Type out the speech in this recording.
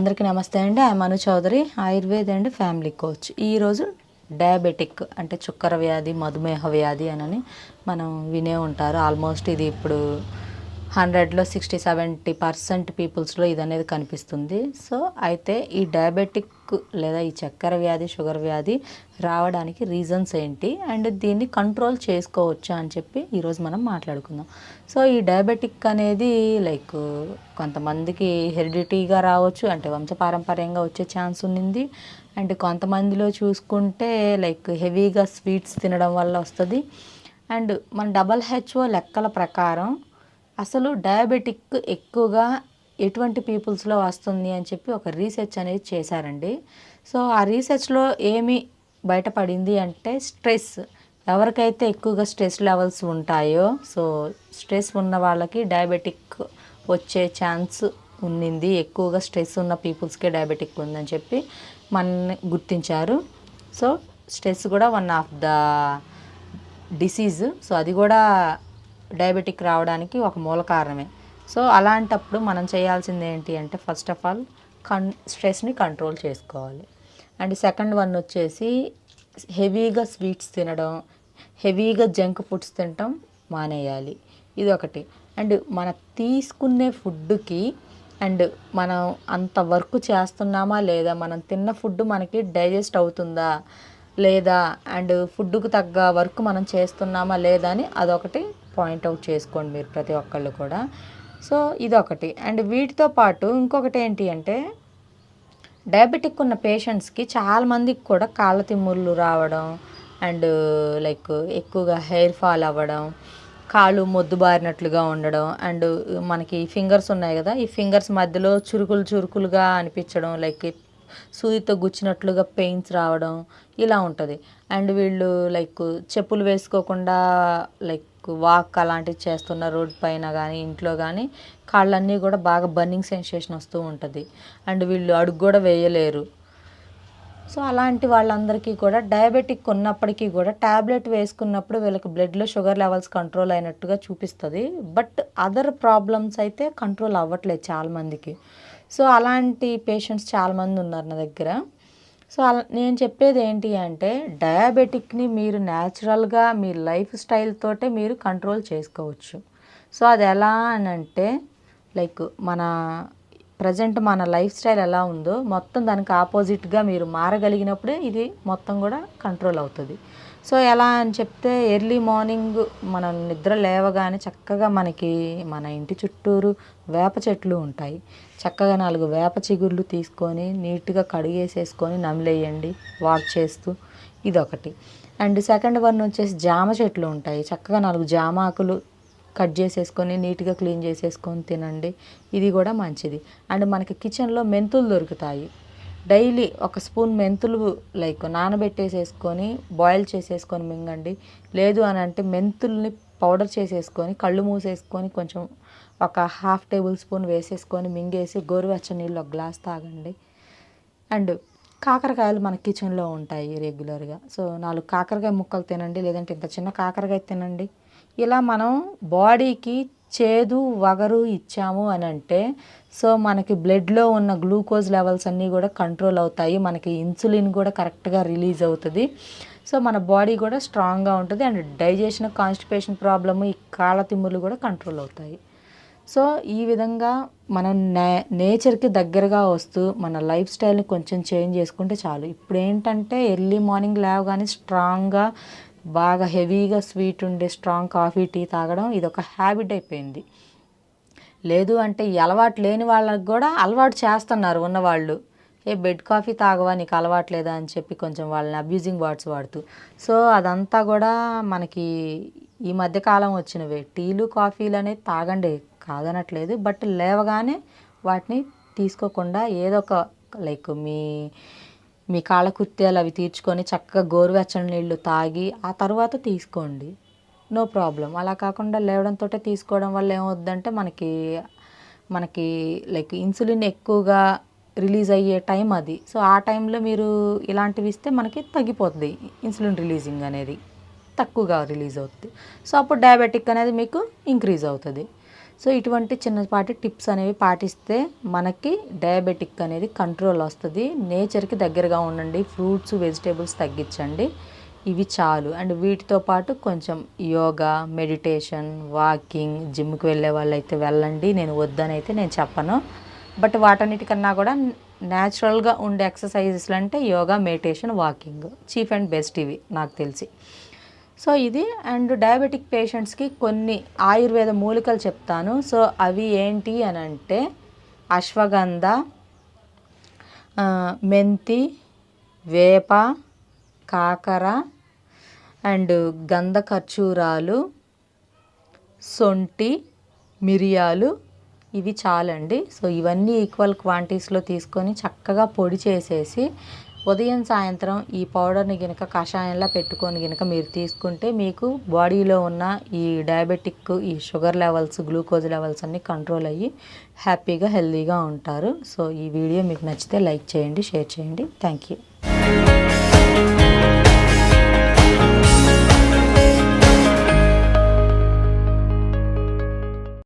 అందరికీ నమస్తే అండి. I Manu Chaudhary, Ayurveda and family coach. ఈరోజు డయాబెటిక్ అంటే చుక్కర వ్యాధి, మధుమేహ వ్యాధి అని మనం వినే ఉంటారు. ఆల్మోస్ట్ ఇది ఇప్పుడు 100లో 60-70% పీపుల్స్లో ఇది అనేది కనిపిస్తుంది. సో అయితే ఈ డయాబెటిక్ లేదా ఈ చక్కెర వ్యాధి, షుగర్ వ్యాధి రావడానికి రీజన్స్ ఏంటి అండ్ దీన్ని కంట్రోల్ చేసుకోవచ్చా అని చెప్పి ఈరోజు మనం మాట్లాడుకుందాం. సో ఈ డయాబెటిక్ అనేది లైక్ కొంతమందికి హెరిడిటీగా రావచ్చు, అంటే వంశపారంపర్యంగా వచ్చే ఛాన్స్ ఉంది. అండ్ కొంతమందిలో చూసుకుంటే లైక్ హెవీగా స్వీట్స్ తినడం వల్ల వస్తుంది. అండ్ మన WHO లెక్కల ప్రకారం అసలు డయాబెటిక్ ఎక్కువగా ఎటువంటి పీపుల్స్లో వస్తుంది అని చెప్పి ఒక రీసెర్చ్ అనేది చేశారండి. సో ఆ రీసెర్చ్లో ఏమి బయటపడింది అంటే స్ట్రెస్, ఎవరికైతే ఎక్కువగా స్ట్రెస్ లెవెల్స్ ఉంటాయో, సో స్ట్రెస్ ఉన్న వాళ్ళకి డయాబెటిక్ వచ్చే ఛాన్స్ ఉన్నింది. ఎక్కువగా స్ట్రెస్ ఉన్న పీపుల్స్కే డయాబెటిక్ ఉందని చెప్పి మనల్ని గుర్తించారు. సో స్ట్రెస్ కూడా one of the disease. So అది కూడా డయాబెటిక్ రావడానికి ఒక మూల కారణమే. సో అలాంటప్పుడు మనం చేయాల్సింది ఏంటి అంటే ఫస్ట్ ఆఫ్ ఆల్ స్ట్రెస్ని కంట్రోల్ చేసుకోవాలి. అండ్ సెకండ్ వన్ వచ్చేసి హెవీగా స్వీట్స్ తినడం, హెవీగా జంక్ ఫుడ్స్ తినడం మానేయాలి. ఇది ఒకటి. అండ్ మనం తీసుకునే ఫుడ్కి అండ్ మనం అంత వర్క్ చేస్తున్నామా లేదా, మనం తిన్న ఫుడ్ మనకి డైజెస్ట్ అవుతుందా లేదా, అండ్ ఫుడ్కు తగ్గ వర్క్ మనం చేస్తున్నామా లేదా అని అదొకటి పాయింట్అవుట్ చేసుకోండి మీరు ప్రతి ఒక్కళ్ళు కూడా. సో ఇదొకటి. అండ్ వీటితో పాటు ఇంకొకటి ఏంటి అంటే డయాబెటిక్ ఉన్న పేషెంట్స్కి చాలామందికి కూడా కాళ్ళ తిమ్ముళ్ళు రావడం అండ్ లైక్ ఎక్కువగా హెయిర్ ఫాల్ అవ్వడం, కాళ్ళు మొద్దుబారినట్లుగా ఉండడం, అండ్ మనకి ఫింగర్స్ ఉన్నాయి కదా, ఈ ఫింగర్స్ మధ్యలో చురుకులుగా అనిపించడం, లైక్ సూదితో గుచ్చినట్లుగా పెయిన్స్ రావడం ఇలా ఉంటుంది. అండ్ వీళ్ళు లైక్ చెప్పులు వేసుకోకుండా లైక్ వాక్ అలాంటివి చేస్తున్న రోడ్ పైన కానీ ఇంట్లో కానీ కాళ్ళన్నీ కూడా బాగా బర్నింగ్ సెన్సేషన్ వస్తూ ఉంటుంది. అండ్ వీళ్ళు అడుగు కూడా వేయలేరు. సో అలాంటి వాళ్ళందరికీ కూడా డయాబెటిక్ ఉన్నప్పటికీ కూడా ట్యాబ్లెట్ వేసుకున్నప్పుడు వీళ్ళకి బ్లడ్లో షుగర్ లెవెల్స్ కంట్రోల్ అయినట్టుగా చూపిస్తుంది. బట్ అదర్ ప్రాబ్లమ్స్ అయితే కంట్రోల్ అవ్వట్లేదు చాలామందికి. సో అలాంటి పేషెంట్స్ చాలామంది ఉన్నారు నా దగ్గర. సో నేను చెప్పేది ఏంటి అంటే డయాబెటిక్ని మీరు న్యాచురల్గా మీ లైఫ్ స్టైల్ తోటే మీరు కంట్రోల్ చేసుకోవచ్చు. సో అది ఎలా అని అంటే లైక్ మన ప్రజెంట్ మన లైఫ్ స్టైల్ ఎలా ఉందో మొత్తం దానికి ఆపోజిట్గా మీరు మారగలిగినప్పుడే ఇది మొత్తం కూడా కంట్రోల్ అవుతుంది. సో ఎలా అని చెప్తే ఎర్లీ మార్నింగ్ మనం నిద్ర లేవగానే చక్కగా మనకి మన ఇంటి చుట్టూరు వేప చెట్లు ఉంటాయి. చక్కగా 4 వేప చిగుర్లు తీసుకొని నీట్గా కడిగేసేసుకొని నమిలేయండి వాక్ చేస్తూ. ఇదొకటి. అండ్ సెకండ్ వన్ వచ్చేసి జామ చెట్లు ఉంటాయి. చక్కగా 4 జామ ఆకులు కట్ చేసేసుకొని నీట్గా క్లీన్ చేసేసుకొని తినండి. ఇది కూడా మంచిది. అండ్ మనకి కిచెన్లో మెంతులు దొరుకుతాయి. డైలీ 1 స్పూన్ మెంతులు లైక్ నానబెట్టేసేసుకొని బాయిల్ చేసేసుకొని మింగండి. లేదు అని అంటే మెంతుల్ని పౌడర్ చేసేసుకొని కళ్ళు మూసేసుకొని కొంచెం 1/2 టేబుల్ స్పూన్ వేసేసుకొని మింగేసి గోరువెచ్చని నీళ్ళు 1 గ్లాస్ తాగండి. అండ్ కాకరకాయలు మన కిచెన్లో ఉంటాయి రెగ్యులర్గా. సో 4 కాకరకాయ ముక్కలు తినండి, లేదంటే ఇంత చిన్న కాకరకాయ తినండి. ఇలా మనం బాడీకి చేదు వగరు ఇచ్చాము అని అంటే సో మనకి బ్లడ్లో ఉన్న గ్లూకోజ్ లెవెల్స్ అన్నీ కూడా కంట్రోల్ అవుతాయి. మనకి ఇన్సులిన్ కూడా కరెక్ట్గా రిలీజ్ అవుతుంది. సో మన బాడీ కూడా స్ట్రాంగ్గా ఉంటుంది. అండ్ డైజెషన్, కాన్స్టిపేషన్ ప్రాబ్లము, ఈ కాళ్ళ తిమ్ములు కూడా కంట్రోల్ అవుతాయి. సో ఈ విధంగా మనం నేచర్కి దగ్గరగా వస్తూ మన లైఫ్ స్టైల్ని కొంచెం చేంజ్ చేసుకుంటే చాలు. ఇప్పుడు ఏంటంటే ఎర్లీ మార్నింగ్ లేవగానే స్ట్రాంగ్గా బాగా హెవీగా స్వీట్ ఉండే స్ట్రాంగ్ కాఫీ, టీ తాగడం ఇది ఒక హ్యాబిట్ అయిపోయింది. లేదు అంటే ఈ అలవాటు లేని వాళ్ళకి కూడా అలవాటు చేస్తున్నారు ఉన్నవాళ్ళు. బెడ్ కాఫీ తాగవా, నీకు అలవాట్లేదా అని చెప్పి కొంచెం వాళ్ళని అబ్యూజింగ్ వర్డ్స్ వాడుతూ. సో అదంతా కూడా మనకి ఈ మధ్యకాలం వచ్చినవే. టీలు కాఫీలు అనేది తాగండి, కాదనట్లేదు. బట్ లేవగానే వాటిని తీసుకోకుండా ఏదో ఒక లైక్ మీ కాలకృత్యాలు అవి తీర్చుకొని చక్కగా గోరువెచ్చని నీళ్ళు తాగి ఆ తర్వాత తీసుకోండి, నో ప్రాబ్లం. అలా కాకుండా లేవడంతో తీసుకోవడం వల్ల ఏమవుద్దంటే మనకి లైక్ ఇన్సులిన్ ఎక్కువగా రిలీజ్ అయ్యే టైం అది. సో ఆ టైంలో మీరు ఇలాంటివి ఇస్తే మనకి తగ్గిపోతుంది, ఇన్సులిన్ రిలీజింగ్ అనేది తక్కువగా రిలీజ్ అవుతుంది. సో అప్పుడు డయాబెటిక్ అనేది మీకు ఇంక్రీజ్ అవుతుంది. సో ఇటువంటి చిన్నపాటి టిప్స్ అనేవి పాటిస్తే మనకి డయాబెటిక్ అనేది కంట్రోల్ వస్తుంది. నేచర్కి దగ్గరగా ఉండండి, ఫ్రూట్స్ వెజిటేబుల్స్ తగ్గించండి, ఇవి చాలు. అండ్ వీటితో పాటు కొంచెం యోగా, మెడిటేషన్, వాకింగ్, జిమ్కి వెళ్ళే వాళ్ళైతే వెళ్ళండి, నేను వద్దని అయితే నేను చెప్పను. బట్ వాటన్నిటికన్నా కూడా న్యాచురల్గా ఉండే ఎక్సర్సైజెస్లు అంటే yoga, meditation, walking chief and best ఇవి నాకు తెలిసి. సో ఇది. అండ్ డయాబెటిక్ పేషెంట్స్కి కొన్ని ఆయుర్వేద మూలికలు చెప్తాను. సో అవి ఏంటి అని అంటే అశ్వగంధ, మెంతి, వేప, కాకర అండ్ గంధ ఖర్జూరాలు, సొంటి, మిరియాలు, ఇవి చాలండి. సో ఇవన్నీ ఈక్వల్ క్వాంటిటీస్లో తీసుకొని చక్కగా పొడి చేసేసి ఉదయం సాయంత్రం ఈ పౌడర్ని గినక కషాయంలా పెట్టుకొని గినక మీరు తీసుకుంటే మీకు బాడీలో ఉన్న ఈ డయాబెటిక్, ఈ షుగర్ లెవెల్స్, గ్లూకోజ్ లెవెల్స్ అన్నీ కంట్రోల్ అయ్యి హ్యాపీగా హెల్తీగా ఉంటారు. సో ఈ వీడియో మీకు నచ్చితే లైక్ చేయండి, షేర్ చేయండి. Thank you.